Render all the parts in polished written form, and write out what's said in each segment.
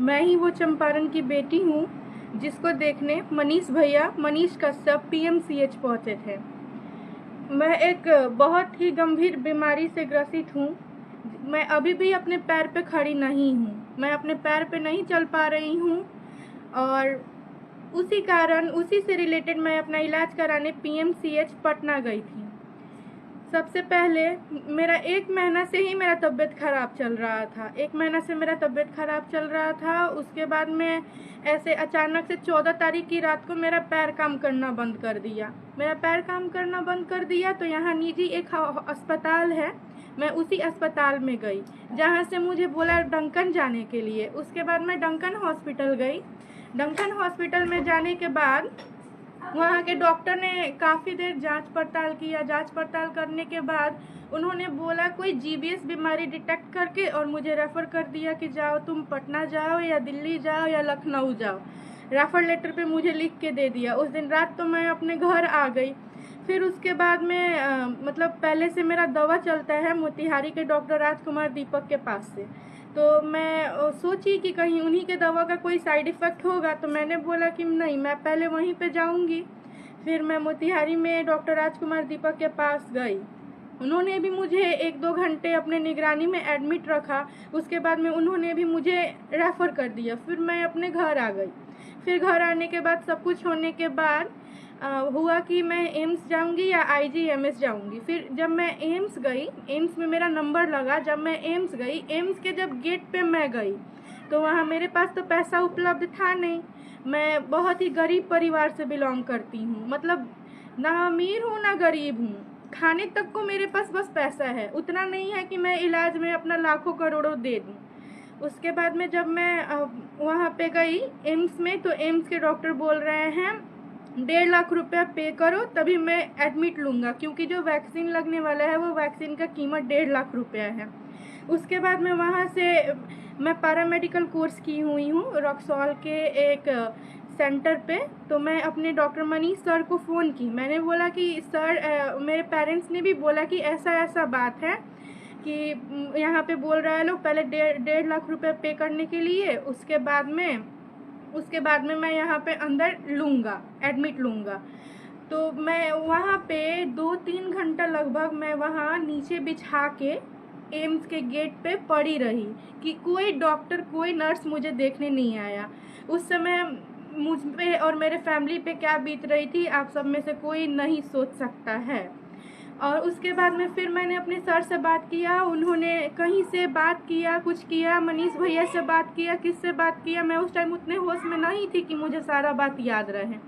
मैं ही वो चंपारण की बेटी हूँ जिसको देखने मनीष कश्यप पीएमसीएच पहुँचे थे। मैं एक बहुत ही गंभीर बीमारी से ग्रसित हूँ। मैं अभी भी अपने पैर पे खड़ी नहीं हूँ। मैं अपने पैर पे नहीं चल पा रही हूँ और उसी से रिलेटेड मैं अपना इलाज कराने पीएमसीएच पटना गई थी। सबसे पहले मेरा 1 महीना से ही मेरा तबीयत ख़राब चल रहा था। 1 महीना से मेरा तबीयत ख़राब चल रहा था। उसके बाद में ऐसे अचानक से 14 तारीख की रात को मेरा पैर काम करना बंद कर दिया। तो यहाँ निजी एक अस्पताल है, मैं उसी अस्पताल में गई जहाँ से मुझे बोला डंकन जाने के लिए। उसके बाद मैं डंकन हॉस्पिटल गई। डंकन हॉस्पिटल में जाने के बाद वहाँ के डॉक्टर ने काफ़ी देर जांच पड़ताल किया। जांच पड़ताल करने के बाद उन्होंने बोला कोई जीबीएस बीमारी डिटेक्ट करके और मुझे रेफ़र कर दिया कि जाओ तुम पटना जाओ या दिल्ली जाओ या लखनऊ जाओ। रेफ़र लेटर पे मुझे लिख के दे दिया। उस दिन रात तो मैं अपने घर आ गई। फिर उसके बाद में मतलब पहले से मेरा दवा चलता है मोतिहारी के डॉक्टर राजकुमार दीपक के पास से। तो मैं सोची कि कहीं उन्हीं के दवा का कोई साइड इफ़ेक्ट होगा, तो मैंने बोला कि नहीं, मैं पहले वहीं पे जाऊंगी। फिर मैं मोतिहारी में डॉक्टर राजकुमार दीपक के पास गई। उन्होंने भी मुझे 1-2 घंटे अपने निगरानी में एडमिट रखा। उसके बाद में उन्होंने भी मुझे रेफ़र कर दिया। फिर मैं अपने घर आ गई। फिर घर आने के बाद सब कुछ होने के बाद हुआ कि मैं एम्स जाऊंगी या आईजीएमएस जाऊंगी। फिर जब मैं एम्स गई, एम्स में मेरा नंबर लगा। जब मैं एम्स गई, एम्स के जब गेट पे मैं गई तो वहाँ मेरे पास तो पैसा उपलब्ध था नहीं। मैं बहुत ही गरीब परिवार से बिलोंग करती हूँ, मतलब ना अमीर हूँ ना गरीब हूँ। खाने तक को मेरे पास बस पैसा है, उतना नहीं है कि मैं इलाज में अपना लाखों करोड़ों दे दूँ। उसके बाद में जब मैं वहाँ पे गई एम्स में, तो एम्स के डॉक्टर बोल रहे हैं 1.5 लाख रुपया पे करो तभी मैं एडमिट लूँगा, क्योंकि जो वैक्सीन लगने वाला है वो वैक्सीन का कीमत 1.5 लाख रुपया है। उसके बाद में वहाँ से मैं पैरामेडिकल कोर्स की हुई हूँ रक्सौल के एक सेंटर पे। तो मैं अपने डॉक्टर मनीष सर को फ़ोन की। मैंने बोला कि सर, मेरे पेरेंट्स ने भी बोला कि ऐसा ऐसा बात है कि यहाँ पे बोल रहा है लोग पहले 1.5 लाख रुपए पे करने के लिए, उसके बाद में मैं यहाँ पे अंदर लूँगा, एडमिट लूँगा। तो मैं वहाँ पे 2-3 घंटा लगभग मैं वहाँ नीचे बिछा के एम्स के गेट पे पड़ी रही कि कोई डॉक्टर कोई नर्स मुझे देखने नहीं आया। उस समय मुझ पे और मेरे फैमिली पे क्या बीत रही थी आप सब में से कोई नहीं सोच सकता है। और उसके बाद में फिर मैंने अपने सर से बात किया। उन्होंने कहीं से बात किया, कुछ किया, मनीष भैया से बात किया, किससे बात किया, मैं उस टाइम उतने होश में नहीं थी कि मुझे सारा बात याद रहे।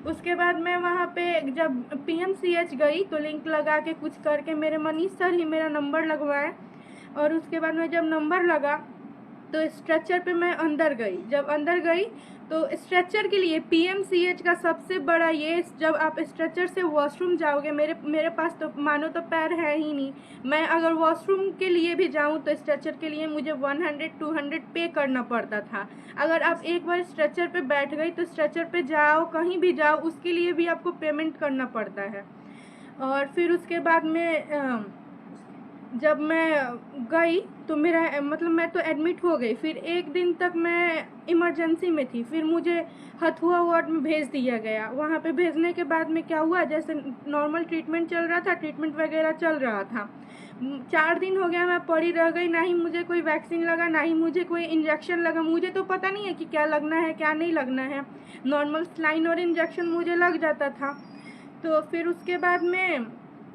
उसके बाद मैं वहाँ पे जब पीएमसीएच गई तो लिंक लगा के कुछ करके मेरे मनीष सर ही मेरा नंबर लगवाए। और उसके बाद में जब नंबर लगा तो स्ट्रेचर पे मैं अंदर गई। जब अंदर गई तो स्ट्रेचर के लिए पीएमसीएच का सबसे बड़ा ये, जब आप स्ट्रेचर से वॉशरूम जाओगे, मेरे पास तो मानो तो पैर है ही नहीं। मैं अगर वॉशरूम के लिए भी जाऊं तो स्ट्रेचर के लिए मुझे 100-200 पे करना पड़ता था। अगर आप एक बार स्ट्रेचर पे बैठ गई तो स्ट्रेचर पे जाओ, कहीं भी जाओ, उसके लिए भी आपको पेमेंट करना पड़ता है। और फिर उसके बाद में जब मैं गई तो मेरा मतलब मैं तो एडमिट हो गई। फिर 1 दिन तक मैं इमरजेंसी में थी। फिर मुझे हथुआ वार्ड में भेज दिया गया। वहाँ पे भेजने के बाद में क्या हुआ, जैसे नॉर्मल ट्रीटमेंट चल रहा था, ट्रीटमेंट वगैरह चल रहा था। 4 दिन हो गया मैं पड़ी रह गई। ना ही मुझे कोई वैक्सीन लगा, ना ही मुझे कोई इंजेक्शन लगा। मुझे तो पता नहीं है कि क्या लगना है क्या नहीं लगना है। नॉर्मल सलाइन और इंजेक्शन मुझे लग जाता था। तो फिर उसके बाद में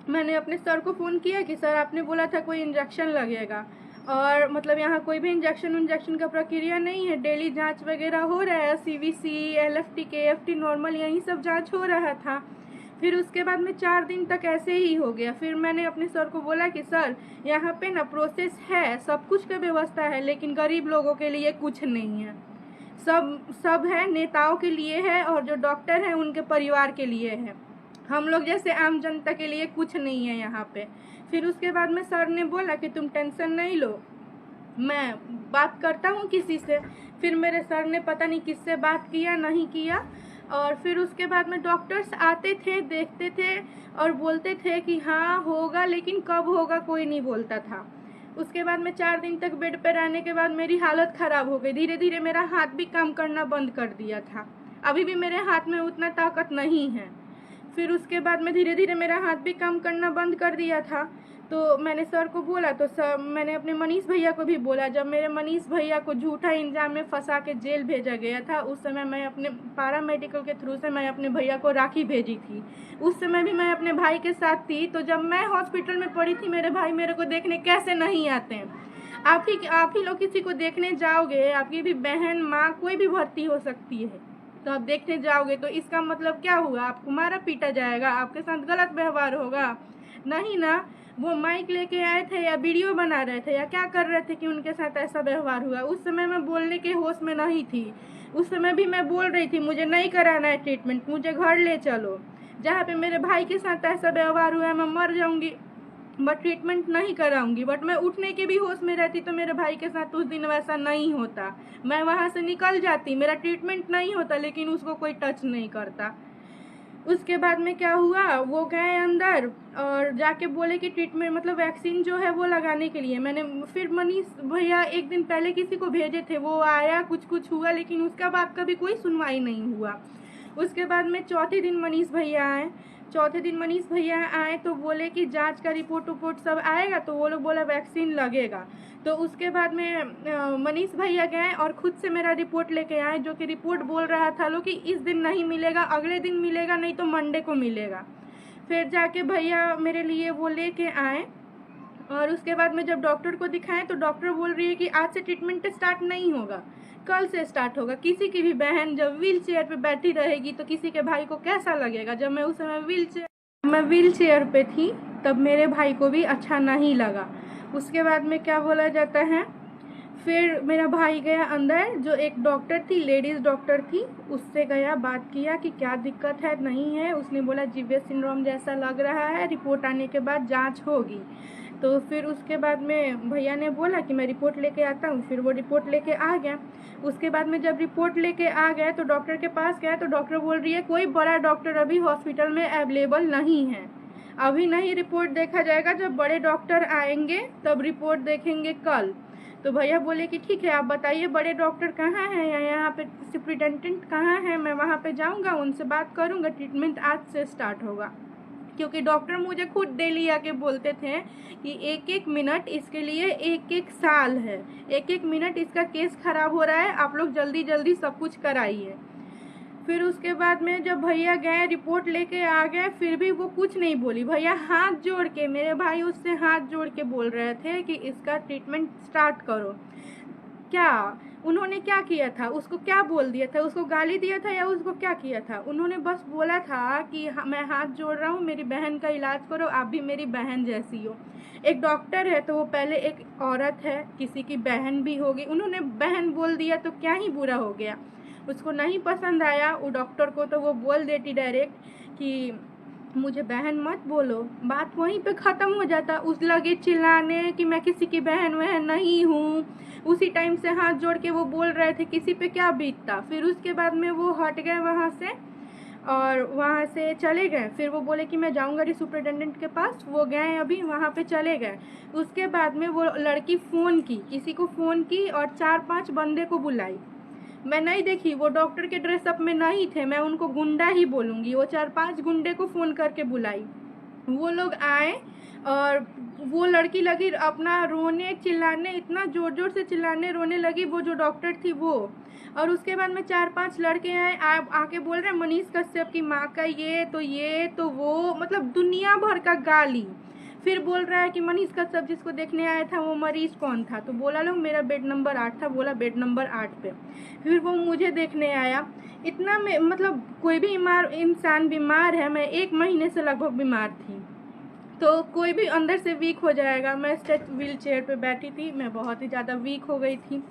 मैंने अपने सर को फ़ोन किया कि सर आपने बोला था कोई इंजेक्शन लगेगा, और मतलब यहाँ कोई भी इंजेक्शन का प्रक्रिया नहीं है। डेली जांच वगैरह हो रहा है, सीवीसी, एलएफटी, केएफटी, नॉर्मल यही सब जांच हो रहा था। फिर उसके बाद में 4 दिन तक ऐसे ही हो गया। फिर मैंने अपने सर को बोला कि सर यहाँ पे ना प्रोसेस है, सब कुछ का व्यवस्था है, लेकिन गरीब लोगों के लिए कुछ नहीं है। सब है, नेताओं के लिए है और जो डॉक्टर हैं उनके परिवार के लिए है। हम लोग जैसे आम जनता के लिए कुछ नहीं है यहाँ पे। फिर उसके बाद में सर ने बोला कि तुम टेंशन नहीं लो, मैं बात करता हूँ किसी से। फिर मेरे सर ने पता नहीं किससे बात किया, नहीं किया। और फिर उसके बाद में डॉक्टर्स आते थे, देखते थे और बोलते थे कि हाँ होगा, लेकिन कब होगा कोई नहीं बोलता था। उसके बाद में 4 दिन तक बेड पे रहने के बाद मेरी हालत ख़राब हो गई। धीरे धीरे मेरा हाथ भी काम करना बंद कर दिया था। अभी भी मेरे हाथ में उतना ताकत नहीं है। फिर उसके बाद में धीरे धीरे मेरा हाथ भी काम करना बंद कर दिया था। तो मैंने सर को बोला, तो सर मैंने अपने मनीष भैया को भी बोला। जब मेरे मनीष भैया को झूठा इल्ज़ाम में फंसा के जेल भेजा गया था, उस समय मैं अपने पैरामेडिकल के थ्रू से मैं अपने भैया को राखी भेजी थी। उस समय भी मैं अपने भाई के साथ थी। तो जब मैं हॉस्पिटल में पड़ी थी, मेरे भाई मेरे को देखने कैसे नहीं आते हैं। आप ही लोग किसी को देखने जाओगे, आपकी भी बहन, माँ, कोई भी भर्ती हो सकती है, तो आप देखने जाओगे तो इसका मतलब क्या हुआ? आपको मारा पीटा जाएगा, आपके साथ गलत व्यवहार होगा? नहीं ना। वो माइक लेके आए थे या वीडियो बना रहे थे या क्या कर रहे थे कि उनके साथ ऐसा व्यवहार हुआ? उस समय मैं बोलने के होश में नहीं थी। उस समय भी मैं बोल रही थी मुझे नहीं कराना है ट्रीटमेंट, मुझे घर ले चलो। जहाँ पे मेरे भाई के साथ ऐसा व्यवहार हुआ है, मैं मर जाऊंगी, बट ट्रीटमेंट नहीं कराऊंगी। बट मैं उठने के भी होश में रहती तो मेरे भाई के साथ उस दिन वैसा नहीं होता। मैं वहाँ से निकल जाती, मेरा ट्रीटमेंट नहीं होता, लेकिन उसको कोई टच नहीं करता। उसके बाद में क्या हुआ, वो गए अंदर और जाके बोले कि ट्रीटमेंट मतलब वैक्सीन जो है वो लगाने के लिए। मैंने फिर मनीष भैया एक दिन पहले किसी को भेजे थे, वो आया, कुछ हुआ, लेकिन उसका बाद कभी कोई सुनवाई नहीं हुआ। उसके बाद में चौथे दिन मनीष भैया आए तो बोले कि जांच का रिपोर्ट सब आएगा, तो वो लोग बोला वैक्सीन लगेगा। तो उसके बाद में मनीष भैया गए और खुद से मेरा रिपोर्ट लेके आए, जो कि रिपोर्ट बोल रहा था लोग कि इस दिन नहीं मिलेगा, अगले दिन मिलेगा, नहीं तो मंडे को मिलेगा। फिर जाके भैया मेरे लिए वो लेके आए और उसके बाद में जब डॉक्टर को दिखाएं तो डॉक्टर बोल रही है कि आज से ट्रीटमेंट स्टार्ट नहीं होगा, कल से स्टार्ट होगा। किसी की भी बहन जब व्हील चेयर पर बैठी रहेगी तो किसी के भाई को कैसा लगेगा? जब मैं उस समय व्हील चेयर पे थी तब मेरे भाई को भी अच्छा नहीं लगा। उसके बाद में क्या बोला जाता है, फिर मेरा भाई गया अंदर, जो एक डॉक्टर थी, लेडीज़ डॉक्टर थी, उससे गया, बात किया कि क्या दिक्कत है, नहीं है। उसने बोला जीवियस सिंड्रोम जैसा लग रहा है, रिपोर्ट आने के बाद जांच होगी। तो फिर उसके बाद में भैया ने बोला कि मैं रिपोर्ट लेके आता हूँ। फिर वो रिपोर्ट लेके आ गया। उसके बाद में जब रिपोर्ट लेके आ गए तो डॉक्टर के पास गया तो डॉक्टर बोल रही है कोई बड़ा डॉक्टर अभी हॉस्पिटल में अवेलेबल नहीं है, अभी नहीं रिपोर्ट देखा जाएगा, जब बड़े डॉक्टर आएंगे तब रिपोर्ट देखेंगे कल। तो भैया बोले कि ठीक है, आप बताइए बड़े डॉक्टर कहाँ हैं या यहाँ पे सुपरिटेंडेंट कहाँ हैं, मैं वहाँ पे जाऊँगा, उनसे बात करूँगा, ट्रीटमेंट आज से स्टार्ट होगा। क्योंकि डॉक्टर मुझे खुद डेली आके बोलते थे कि एक एक मिनट इसके लिए एक एक साल है, एक एक मिनट इसका केस ख़राब हो रहा है, आप लोग जल्दी जल्दी सब कुछ कराइए। फिर उसके बाद में जब भैया गए रिपोर्ट लेके आ गए, फिर भी वो कुछ नहीं बोली। भैया हाथ जोड़ के, मेरे भाई उससे हाथ जोड़ के बोल रहे थे कि इसका ट्रीटमेंट स्टार्ट करो। क्या उन्होंने क्या किया था? उसको क्या बोल दिया था? उसको गाली दिया था या उसको क्या किया था? उन्होंने बस बोला था कि मैं हाथ जोड़ रहा हूँ, मेरी बहन का इलाज करो, आप भी मेरी बहन जैसी हो। एक डॉक्टर है तो वो पहले एक औरत है, किसी की बहन भी होगी, उन्होंने बहन बोल दिया तो क्या ही बुरा हो गया। उसको नहीं पसंद आया वो डॉक्टर को, तो वो बोल देती डायरेक्ट कि मुझे बहन मत बोलो, बात वहीं पे ख़त्म हो जाता। उस लगे चिल्लाने कि मैं किसी की बहन वहन नहीं हूँ। उसी टाइम से हाथ जोड़ के वो बोल रहे थे, किसी पे क्या बीतता। फिर उसके बाद में वो हट गए वहाँ से और वहाँ से चले गए। फिर वो बोले कि मैं जाऊँगा सुपरिटेंडेंट के पास, वो गए अभी वहाँ पे चले गए। उसके बाद में वो लड़की फ़ोन की, किसी को फ़ोन की और 4-5 बंदे को बुलाई। मैं नहीं देखी, वो डॉक्टर के ड्रेसअप में नहीं थे, मैं उनको गुंडा ही बोलूँगी। वो 4-5 गुंडे को फ़ोन करके बुलाई। वो लोग आए और वो लड़की लगी अपना रोने चिल्लाने, इतना ज़ोर ज़ोर से चिल्लाने रोने लगी वो जो डॉक्टर थी वो। और उसके बाद में 4-5 लड़के आए, आके बोल रहे हैं मनीष कश्यप की माँ का ये तो वो, मतलब दुनिया भर का गाली। फिर बोल रहा है कि मनीष कश्यप जिसको देखने आया था वो मरीज कौन था? तो बोला लोग मेरा बेड नंबर 8 था, बोला बेड नंबर 8 पे। फिर वो मुझे देखने आया। इतना में मतलब कोई भी इंसान बीमार है, मैं 1 महीने से लगभग बीमार थी, तो कोई भी अंदर से वीक हो जाएगा। मैं स्ट्रेच व्हील चेयर पर बैठी थी, मैं बहुत ही ज़्यादा वीक हो गई थी।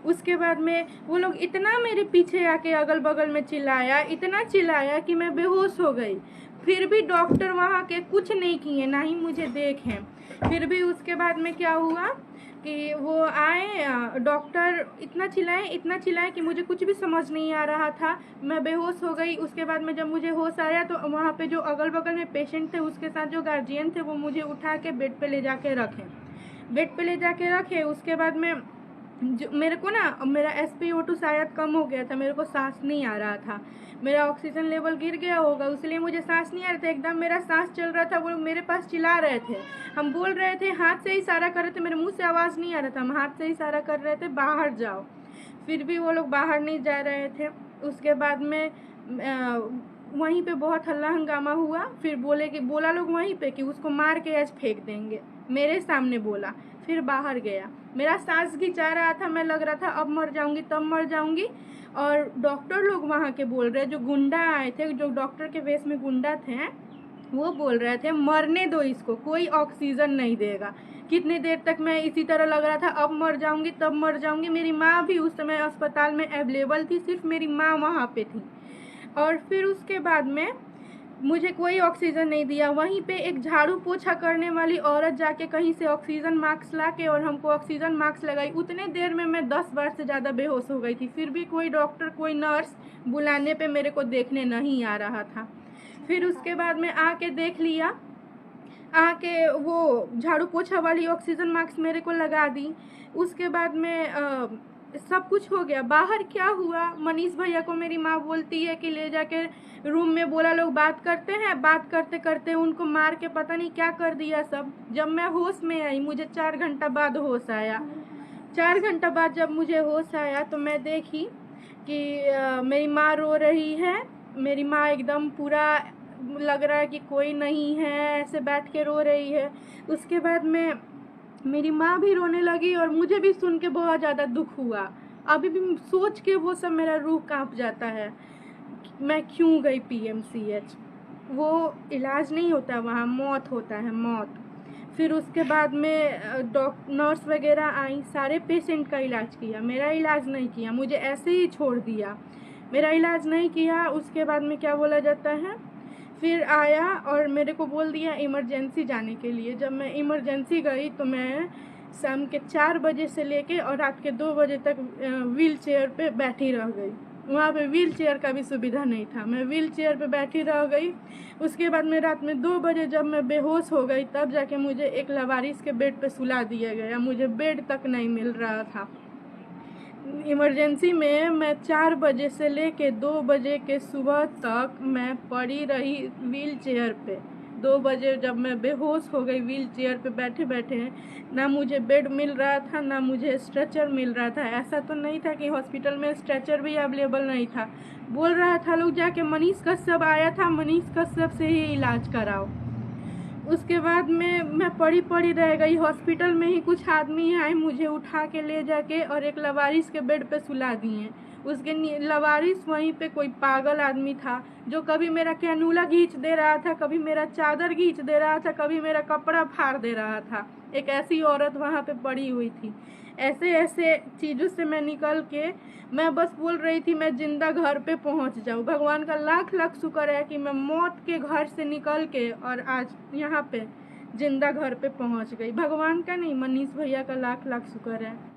उसके बाद में वो लोग इतना मेरे पीछे आके अगल बगल में चिल्लाया, इतना चिल्लाया कि मैं बेहोश हो गई। फिर भी डॉक्टर वहाँ के कुछ नहीं किए, ना ही मुझे देखें। फिर भी उसके बाद में क्या हुआ कि वो आए, डॉक्टर इतना चिल्लाए कि मुझे कुछ भी समझ नहीं आ रहा था, मैं बेहोश हो गई। उसके बाद में जब मुझे होश आया तो वहाँ पे जो अगल बगल में पेशेंट थे, उसके साथ जो गार्जियन थे, वो मुझे उठा के बेड पे ले जाके रखे। बेड पे ले जाके रखे। उसके बाद में जो मेरे को ना मेरा SpO2 शायद कम हो गया था, मेरे को सांस नहीं आ रहा था, मेरा ऑक्सीजन लेवल गिर गया होगा, इसलिए मुझे सांस नहीं आ रहा था। एकदम मेरा सांस चल रहा था, वो लोग मेरे पास चिल्ला रहे थे, हम बोल रहे थे, हाथ से इशारा कर रहे थे, मेरे मुंह से आवाज़ नहीं आ रहा था, हम हाथ से इशारा कर रहे थे बाहर जाओ, फिर भी वो लोग बाहर नहीं जा रहे थे। उसके बाद में वहीं पे बहुत हल्ला हंगामा हुआ। फिर बोला लोग वहीं पे कि उसको मार के आज फेंक देंगे, मेरे सामने बोला। फिर बाहर गया, मेरा सांस खिंचा रहा था, मैं लग रहा था अब मर जाऊंगी तब मर जाऊंगी। और डॉक्टर लोग वहाँ के बोल रहे, जो गुंडा आए थे, जो डॉक्टर के वेश में गुंडा थे, वो बोल रहे थे मरने दो इसको, कोई ऑक्सीजन नहीं देगा। कितनी देर तक मैं इसी तरह लग रहा था अब मर जाऊंगी तब मर जाऊंगी। मेरी माँ भी उस समय अस्पताल में अवेलेबल थी, सिर्फ मेरी माँ वहाँ पे थी। और फिर उसके बाद में मुझे कोई ऑक्सीजन नहीं दिया। वहीं पे एक झाड़ू पोछा करने वाली औरत जाके कहीं से ऑक्सीजन मास्क ला के और हमको ऑक्सीजन मास्क लगाई। उतने देर में मैं 10 बार से ज़्यादा बेहोश हो गई थी, फिर भी कोई डॉक्टर कोई नर्स बुलाने पे मेरे को देखने नहीं आ रहा था। फिर उसके बाद में आके देख लिया, आके वो झाड़ू पोछा वाली ऑक्सीजन मास्क मेरे को लगा दी। उसके बाद में सब कुछ हो गया। बाहर क्या हुआ, मनीष भैया को मेरी माँ बोलती है कि ले जाके रूम में बोला लोग बात करते हैं, बात करते करते उनको मार के पता नहीं क्या कर दिया सब। जब मैं होश में आई, मुझे 4 घंटा बाद होश आया। 4 घंटा बाद जब मुझे होश आया तो मैं देखी कि मेरी माँ रो रही है। मेरी माँ एकदम पूरा लग रहा है कि कोई नहीं है, ऐसे बैठ के रो रही है। उसके बाद में मेरी माँ भी रोने लगी और मुझे भी सुन के बहुत ज़्यादा दुख हुआ। अभी भी सोच के वो सब मेरा रूह कांप जाता है, मैं क्यों गई PMCH। वो इलाज नहीं होता वहाँ, मौत होता है, मौत। फिर उसके बाद में नर्स वगैरह आई, सारे पेशेंट का इलाज किया, मेरा इलाज नहीं किया, मुझे ऐसे ही छोड़ दिया, मेरा इलाज नहीं किया। उसके बाद में क्या बोला जाता है, फिर आया और मेरे को बोल दिया इमरजेंसी जाने के लिए। जब मैं इमरजेंसी गई तो मैं शाम के 4 बजे से लेके और रात के 2 बजे तक व्हील चेयर पे बैठी रह गई। वहाँ पे व्हील चेयर का भी सुविधा नहीं था, मैं व्हील चेयर पे बैठी रह गई। उसके बाद में रात में 2 बजे जब मैं बेहोश हो गई, तब जाके मुझे एक लवारिस के बेड पे सुला दिया गया, मुझे बेड तक नहीं मिल रहा था। इमरजेंसी में मैं 4 बजे से लेके 2 बजे के सुबह तक मैं पड़ी रही व्हील चेयर पे। 2 बजे जब मैं बेहोश हो गई व्हील चेयर पे बैठे बैठे, ना मुझे बेड मिल रहा था, ना मुझे स्ट्रेचर मिल रहा था। ऐसा तो नहीं था कि हॉस्पिटल में स्ट्रेचर भी अवेलेबल नहीं था। बोल रहा था लोग जाके मनीष कश्यप आया था, मनीष कश्यप से ही इलाज कराओ। उसके बाद में मैं पड़ी रह गई। हॉस्पिटल में ही कुछ आदमी आए, मुझे उठा के ले जाके और एक लवारिस के बेड पे सुला दिए। उसके लवारिस वहीं पे कोई पागल आदमी था, जो कभी मेरा कैनूला खींच दे रहा था, कभी मेरा चादर खींच दे रहा था, कभी मेरा कपड़ा फाड़ दे रहा था। एक ऐसी औरत वहाँ पे पड़ी हुई थी। ऐसे ऐसे चीज़ों से मैं निकल के, मैं बस बोल रही थी मैं जिंदा घर पे पहुँच जाऊँ। भगवान का लाख लाख शुक्र है कि मैं मौत के घर से निकल के और आज यहाँ पे जिंदा घर पे पहुँच गई। भगवान का नहीं, मनीष भैया का लाख लाख शुक्र है।